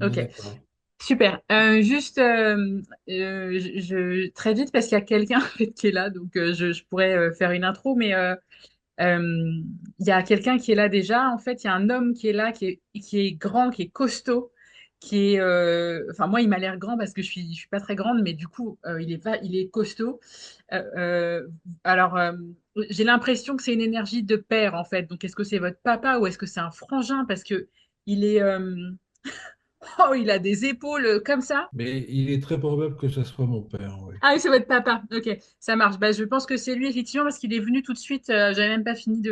On est Ok, d'accord. super. Juste très vite parce qu'il y a quelqu'un en fait, qui est là, donc je pourrais faire une intro, mais il y a quelqu'un qui est là déjà. En fait, il y a un homme qui est là, qui est grand, qui est costaud, qui est. Enfin, moi, il m'a l'air grand parce que je suis pas très grande, mais du coup, il est costaud. Euh, euh, alors, j'ai l'impression que c'est une énergie de père, en fait. Donc, est-ce que c'est votre papa ou est-ce que c'est un frangin? Parce que il est. Oh, il a des épaules comme ça. Mais il est très probable que ce soit mon père, oui. Ah oui, c'est votre papa. Ok, ça marche. Bah, je pense que c'est lui, effectivement, parce qu'il est venu tout de suite. J'avais même pas fini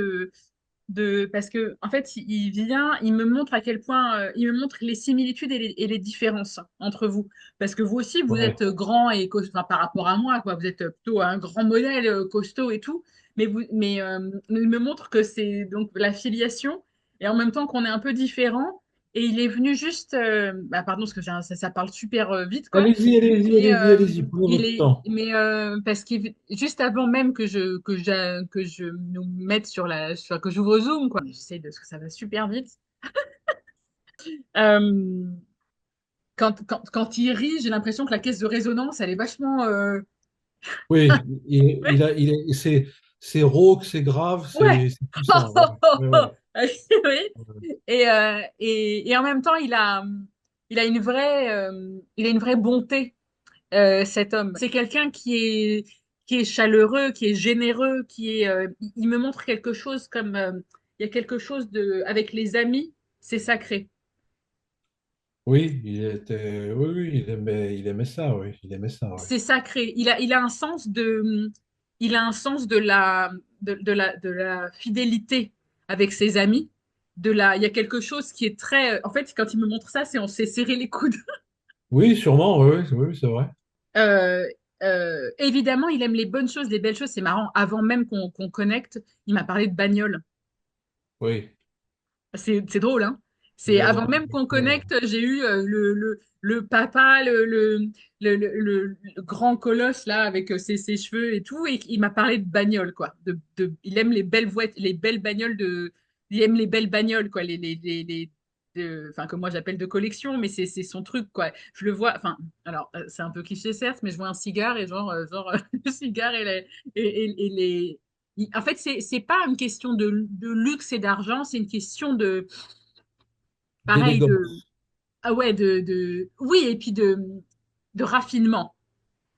parce que en fait il vient, il me montre à quel point il me montre les similitudes et les différences entre vous parce que vous aussi vous Ouais. êtes grand et costaud enfin, par rapport à moi quoi, vous êtes plutôt un grand modèle costaud et tout, mais il me montre que c'est donc la filiation et en même temps qu'on est un peu différents et il est venu juste bah, pardon parce que ça parle super vite quoi, Allez-y, allez-y, mais allez-y, allez-y, prenez il votre est, temps. mais parce que juste avant même que je nous mette que j'ouvre Zoom, quoi. J'essaie de, parce que ça va super vite. Euh, quand il rit, j'ai l'impression que la caisse de résonance, elle est vachement. Oui, Ouais. c'est rauque, c'est grave, Ouais. c'est puissant. Ouais, ouais, ouais. Oui. Et en même temps, il a une vraie bonté, cet homme. C'est quelqu'un qui est chaleureux, qui est généreux, il me montre quelque chose comme, il y a quelque chose avec les amis, c'est sacré. Oui, oui, oui, il aimait ça, oui, il aimait ça, oui. C'est sacré. Il a un sens il a un sens de la fidélité avec ses amis. Il y a quelque chose qui est très, en fait, quand il me montre ça, c'est on s'est serré les coudes. Oui, sûrement, oui, oui, oui, c'est vrai. Euh, évidemment, il aime les bonnes choses, les belles choses. C'est marrant. Avant même qu'on connecte, il m'a parlé de bagnole. Oui, C'est drôle, hein? C'est il avant adore. même qu'on connecte, j'ai eu le papa, le grand colosse là avec ses cheveux et tout, et il m'a parlé de bagnole, quoi. Il aime les belles les belles bagnoles il aime les belles bagnoles, quoi. Enfin, que moi j'appelle de collection, mais c'est son truc, quoi. Je le vois, enfin, alors c'est un peu cliché certes, mais je vois un cigare et le cigare et les, en fait, c'est pas une question de luxe et d'argent, c'est une question pareil, D'élégance. ah ouais, oui, et puis de raffinement,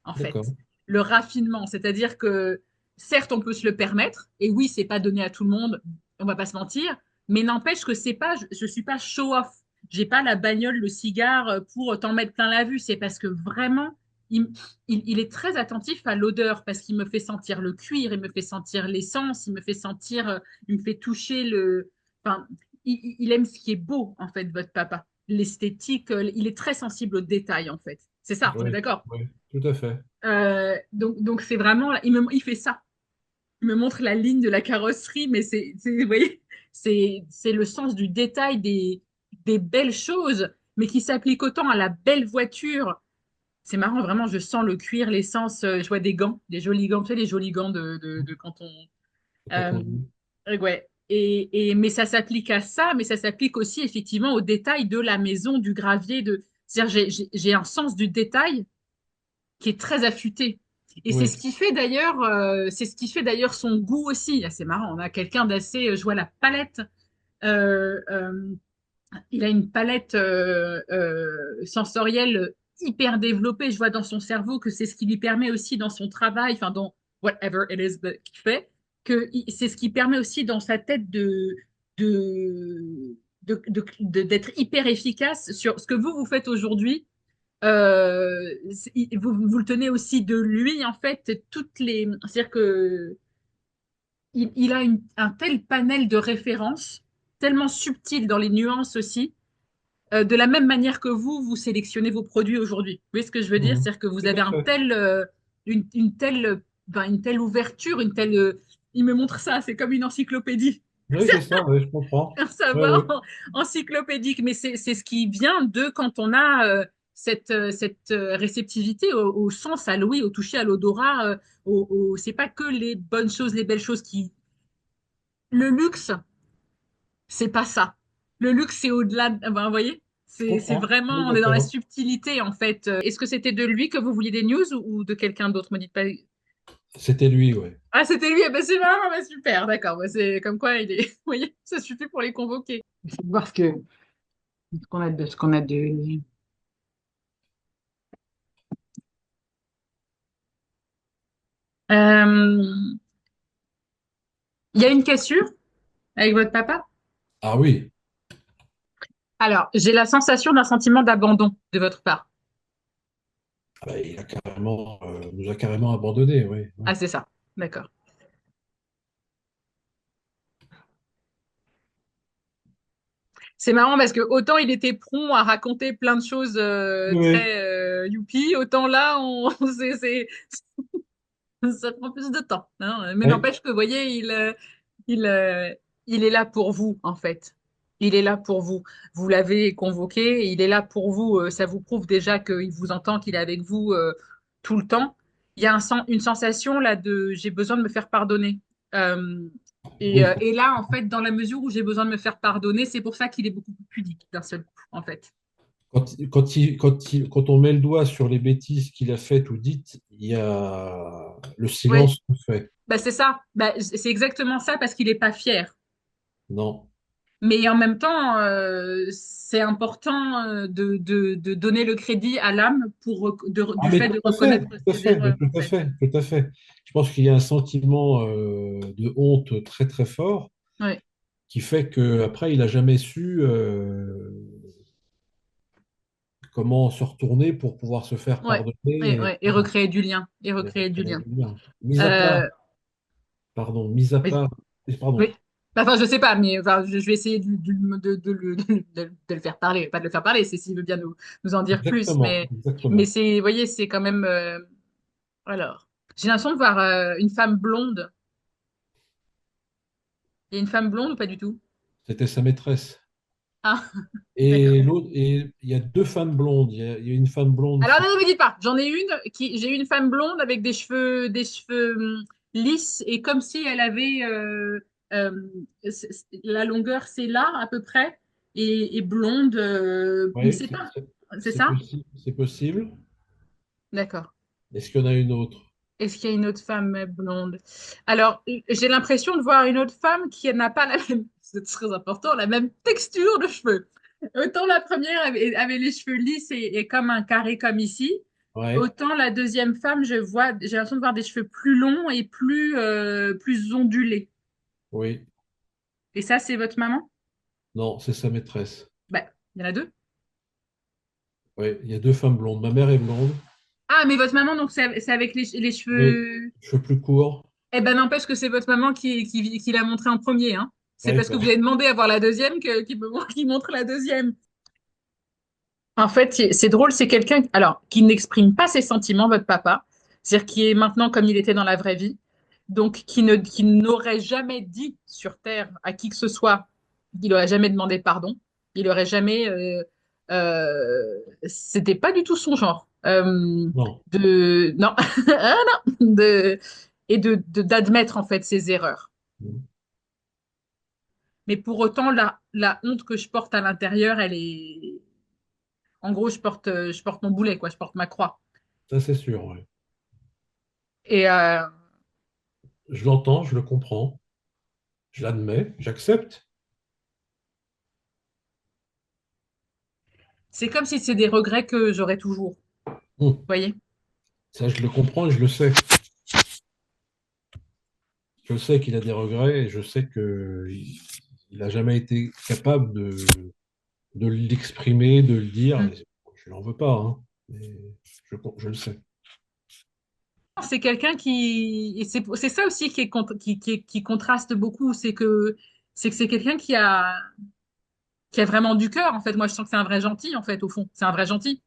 en fait. D'accord. Le raffinement, c'est-à-dire que, certes, on peut se le permettre, et oui, c'est pas donné à tout le monde, on va pas se mentir, mais n'empêche que c'est pas, je suis pas show-off. J'ai pas la bagnole, le cigare pour t'en mettre plein la vue. C'est parce que vraiment, il, il est très attentif à l'odeur parce qu'il me fait sentir le cuir, il me fait sentir l'essence, il me fait sentir, il me fait toucher enfin, il aime ce qui est beau, en fait, votre papa. L'esthétique, il est très sensible aux détails, en fait. C'est ça, on est Oui, d'accord? oui, tout à fait. Donc c'est vraiment, il fait ça. Il me montre la ligne de la carrosserie, mais vous voyez, c'est le sens du détail des belles choses, mais qui s'applique autant à la belle voiture. C'est marrant, vraiment, je sens le cuir, l'essence, je vois des gants, des jolis gants, tu sais, les jolis gants de quand on... Quand euh, on dit. ouais. Mais ça s'applique à ça, mais ça s'applique aussi effectivement aux détails de la maison, du gravier, c'est-à-dire j'ai un sens du détail qui est très affûté. Et Oui, c'est ce qui fait d'ailleurs son goût aussi. Ah, c'est marrant, on a quelqu'un d'assez, je vois la palette. Euh, euh, il a une palette sensorielle hyper développée. Je vois dans son cerveau que c'est ce qui lui permet aussi dans son travail, enfin dans whatever it is qu'il fait, c'est ce qui permet aussi dans sa tête d'être hyper efficace sur ce que vous faites aujourd'hui. Vous le tenez aussi de lui, en fait, c'est-à-dire que il a un tel panel de références, tellement subtil dans les nuances aussi, de la même manière que vous sélectionnez vos produits aujourd'hui. Vous voyez ce que je veux dire? mhm. C'est-à-dire que vous Tout avez à fait. une telle ouverture, il me montre ça, c'est comme une encyclopédie. Oui, c'est ça, oui, je comprends. Un Oui, oui. savoir encyclopédique, mais c'est ce qui vient de quand on a cette réceptivité au sens, à l'ouïe, au toucher, à l'odorat. C'est pas que les bonnes choses, les belles choses qui. Le luxe, c'est pas ça. Le luxe, c'est au-delà. Ben, vous voyez? C'est vraiment, Oui, on est dans la d'accord. subtilité en fait. Est-ce que c'était de lui que vous vouliez des news ou de quelqu'un d'autre? Me dites pas. C'était lui, ouais. Ah, c'était lui. Eh ben, c'est marrant, bah, super, d'accord. Bah, c'est comme quoi il est. Vous voyez, ça suffit pour les convoquer. Essayer de voir ce qu'on a ce qu'on a de. Euh, Il y a une cassure avec votre papa? Ah oui, Alors, j'ai la sensation d'un sentiment d'abandon de votre part. ah bah, nous a carrément abandonnés, oui. Ah, Oui, c'est ça. D'accord. C'est marrant parce que autant il était prompt à raconter plein de choses oui, très youpi, autant là, ça prend plus de temps, hein. Mais oui. n'empêche que, vous voyez, il, euh, il est là pour vous, en fait. Il est là pour vous. Vous l'avez convoqué, il est là pour vous. Ça vous prouve déjà qu'il vous entend, qu'il est avec vous tout le temps. Il y a une sensation là de j'ai besoin de me faire pardonner. Euh, Oui. et là, en fait, dans la mesure où j'ai besoin de me faire pardonner, c'est pour ça qu'il est beaucoup plus pudique d'un seul coup, en fait. Quand on met le doigt sur les bêtises qu'il a faites ou dites, il y a le Oui, silence se fait. bah, c'est ça. Bah, c'est exactement ça parce qu'il n'est pas fier. Non. Mais en même temps, c'est important de donner le crédit à l'âme Ah, du mais fait tout de à fait, reconnaître tout à ses fait, mais erreurs, tout en à fait. fait, tout à fait. Je pense qu'il y a un sentiment de honte très très fort Oui, qui fait qu'après, il n'a jamais su comment se retourner pour pouvoir se faire ouais, pardonner. Et, et recréer du lien, et et recréer du recréer lien. du lien. Mis à part, Euh, pardon, mis à mais- part, pardon, oui. Enfin, je sais pas, mais enfin, je vais essayer de le faire parler, pas de le faire parler, c'est s'il veut bien nous en dire plus. exactement, Mais exactement. c'est, vous voyez, c'est quand même. Alors, j'ai l'impression de voir une femme blonde. Il y a une femme blonde ou pas du tout? C'était sa maîtresse. Ah, Et d'accord. l'autre, et il y a deux femmes blondes. Il y a une femme blonde Alors, qui, non, ne me dites pas. J'ai une femme blonde avec des cheveux lisses et comme si elle avait la longueur, c'est là à peu près, et blonde. oui, C'est pas, c'est c'est ça? possible, c'est possible. D'accord. Est-ce qu'il y en a une autre? Est-ce qu'il y a une autre femme blonde? Alors, j'ai l'impression de voir une autre femme qui n'a pas la même, c'est très important, la même texture de cheveux. Autant la première avait les cheveux lisses et comme un carré comme ici, Ouais, autant la deuxième femme, j'ai l'impression de voir des cheveux plus longs et plus ondulés. oui. Et ça, c'est votre maman? Non, c'est sa maîtresse. Ben, il y en a deux. Oui, il y a deux femmes blondes. Ma mère est blonde, Ah, mais votre maman, donc c'est avec les oui, cheveux. cheveux plus courts. Eh ben, n'empêche que c'est votre maman qui l'a montré en premier, hein. C'est Oui, parce que vous avez demandé à voir la deuxième qui montre la deuxième. En fait, c'est drôle, c'est quelqu'un, alors, qui n'exprime pas ses sentiments, votre papa. C'est-à-dire qui est maintenant comme il était dans la vraie vie. Donc, qui n'aurait jamais dit sur Terre à qui que ce soit, il n'aurait jamais demandé pardon. Il aurait jamais, c'était pas du tout son genre. non. Non, ah non, et d'admettre en fait ses erreurs. Mais pour autant, la honte que je porte à l'intérieur, elle est, en gros, je porte mon boulet, quoi, je porte ma croix. Ça, c'est sûr. Ouais. Et Je l'entends, je le comprends, je l'admets, j'accepte. c'est comme si c'est des regrets que j'aurais toujours, vous Hum, voyez? Ça, je le comprends et je le sais. Je sais qu'il a des regrets et je sais il n'a jamais été capable de l'exprimer, de le dire. Mm. Et je n'en veux pas, hein, mais je le sais. C'est quelqu'un qui, et c'est ça aussi qui est, qui contraste beaucoup, c'est que c'est quelqu'un qui a vraiment du cœur, en fait. Moi, je sens que c'est un vrai gentil, en fait, au fond. C'est un vrai gentil.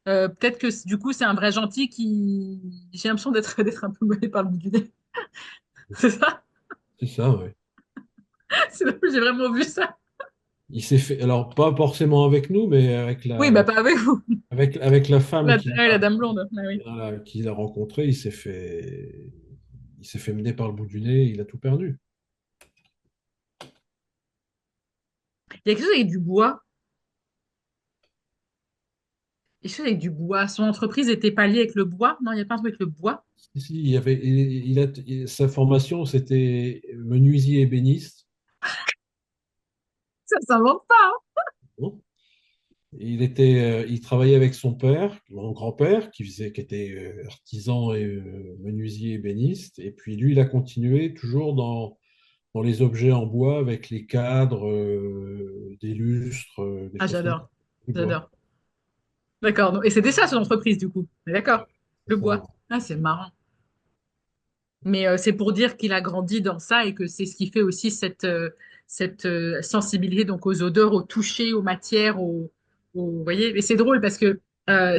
Peut-être que du coup, c'est un vrai gentil qui, j'ai l'impression d'être un peu mené par le bout du nez. C'est ça? C'est ça, oui. J'ai vraiment vu ça. Il s'est fait, alors pas forcément avec nous, mais avec Oui, bah pas avec vous. avec la femme La dame blonde. Ah oui. qu'il a rencontrée, il s'est fait mener par le bout du nez, il a tout perdu. Il y a quelque chose avec du bois. quelque chose avec du bois. Son entreprise était pas liée avec le bois. Non, il n'y a pas un truc avec le bois. Si, il y avait, sa formation, c'était menuisier ébéniste. Ça s'invente pas. Bon. Il travaillait avec son père, mon grand-père, qui était artisan et menuisier ébéniste. Et puis lui, il a continué toujours dans les objets en bois avec les cadres, des lustres, des Ah, choses comme ça. j'adore. Du bois. J'adore. D'accord. Et c'était ça son entreprise, du coup. On est d'accord. Le C'est ça. bois. Ah, c'est marrant. Mais c'est pour dire qu'il a grandi dans ça et que c'est ce qui fait aussi cette sensibilité donc aux odeurs, au toucher, aux matières, vous voyez. Et c'est drôle parce que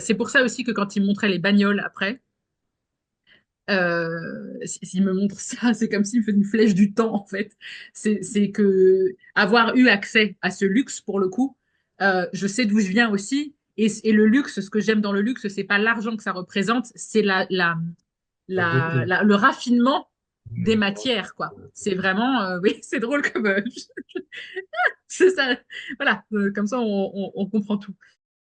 c'est pour ça aussi que quand il montrait les bagnoles après, s'il me montre ça, c'est comme s'il me fait une flèche du temps en fait. C'est que avoir eu accès à ce luxe pour le coup, je sais d'où je viens aussi. Et le luxe, ce que j'aime dans le luxe, c'est pas l'argent que ça représente, c'est La beauté. le raffinement des Ouais. matières, quoi. C'est vraiment, oui, c'est drôle comme, c'est ça, voilà, comme ça on comprend tout.